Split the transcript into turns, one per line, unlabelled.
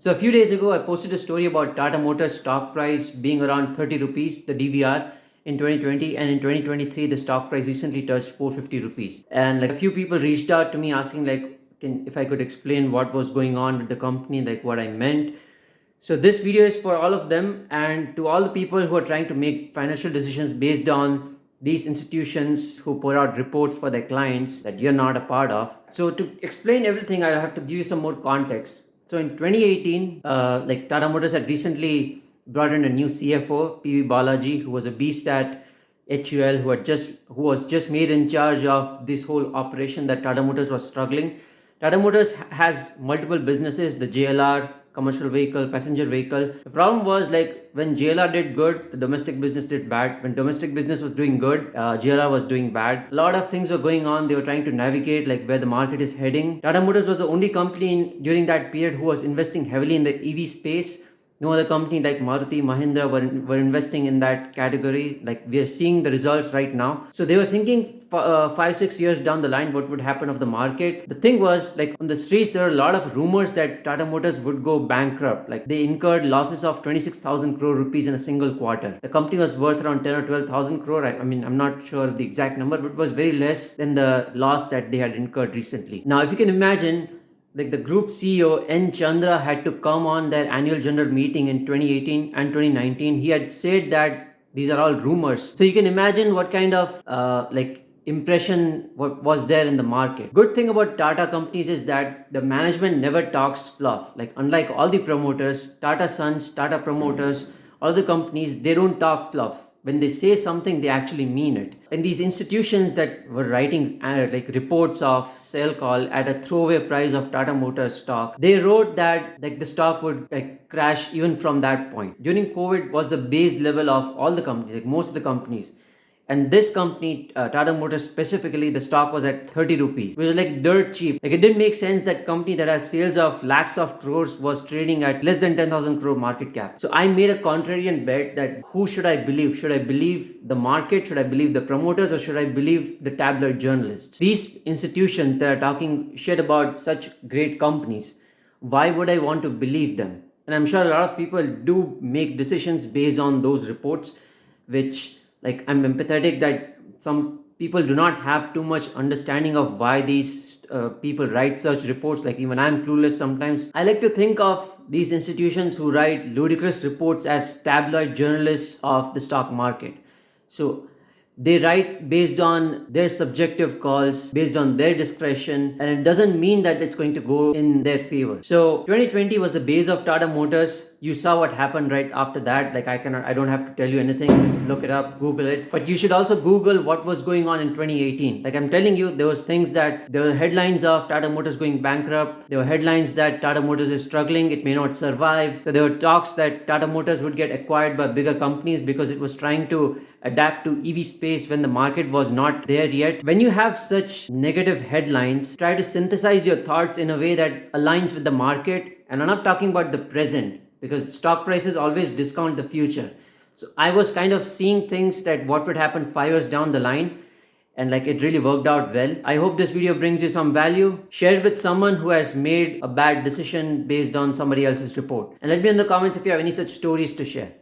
So a few days ago, I posted a story about Tata Motors stock price being around 30 rupees, the DVR in 2020, and in 2023, the stock price recently touched 450 rupees. And like a few people reached out to me asking if I could explain what was going on with the company, like what I meant. So this video is for all of them and to all the people who are trying to make financial decisions based on these institutions who put out reports for their clients that you're not a part of. So to explain everything, I have to give you some more context. So in 2018, Tata Motors had recently brought in a new CFO, PV Balaji, who was a beast at HUL, who was just made in charge of this whole operation that Tata Motors was struggling. Tata Motors has multiple businesses, the JLR, commercial vehicle, passenger vehicle. The problem was like when JLR did good, the domestic business did bad. When domestic business was doing good, JLR was doing bad. A lot of things were going on. They were trying to navigate like where the market is heading. Tata Motors was the only company during that period who was investing heavily in the EV space. No other company like Maruti, Mahindra were investing in that category. Like we are seeing the results right now. So they were thinking 5-6 years down the line what would happen of the market. The thing was like on the streets there were a lot of rumors that Tata Motors would go bankrupt. Like they incurred losses of 26,000 crore rupees in a single quarter. The company was worth around 10 or 12,000 crore. I mean I'm not sure the exact number, but it was very less than the loss that they had incurred recently. Now if you can imagine, like the group CEO N. Chandra had to come on their annual general meeting in 2018 and 2019. He had said that these are all rumors. So you can imagine what kind of impression what was there in the market. Good thing about Tata companies is that the management never talks fluff. Like unlike all the promoters, Tata Sons, Tata promoters, all the companies, they don't talk fluff. When they say something, they actually mean it. And these institutions that were writing reports of sell call at a throwaway price of Tata Motors stock, they wrote that like the stock would like crash even from that point. During COVID was the base level of all the companies, like most of the companies. And this company, Tata Motors specifically, the stock was at 30 rupees, which was like dirt cheap. Like it didn't make sense that company that has sales of lakhs of crores was trading at less than 10,000 crore market cap. So I made a contrarian bet that who should I believe? Should I believe the market? Should I believe the promoters? Or should I believe the tabloid journalists? These institutions that are talking shit about such great companies, why would I want to believe them? And I'm sure a lot of people do make decisions based on those reports, which like I'm empathetic that some people do not have too much understanding of why these people write such reports. Like even I'm clueless sometimes. I like to think of these institutions who write ludicrous reports as tabloid journalists of the stock market. So they write based on their subjective calls, based on their discretion, and it doesn't mean that it's going to go in their favor. So 2020 was the base of Tata Motors. You saw what happened right after that. Like I don't have to tell you anything. Just look it up, Google it. But you should also Google what was going on in 2018. Like I'm telling you, there were headlines of Tata Motors going bankrupt. There were headlines that Tata Motors is struggling. It may not survive. So there were talks that Tata Motors would get acquired by bigger companies because it was trying to adapt to EV space when the market was not there yet. When you have such negative headlines, try to synthesize your thoughts in a way that aligns with the market. And I'm not talking about the present because stock prices always discount the future. So I was kind of seeing things that what would happen 5 years down the line, and like it really worked out well. I hope this video brings you some value. Share it with someone who has made a bad decision based on somebody else's report. And let me know in the comments if you have any such stories to share.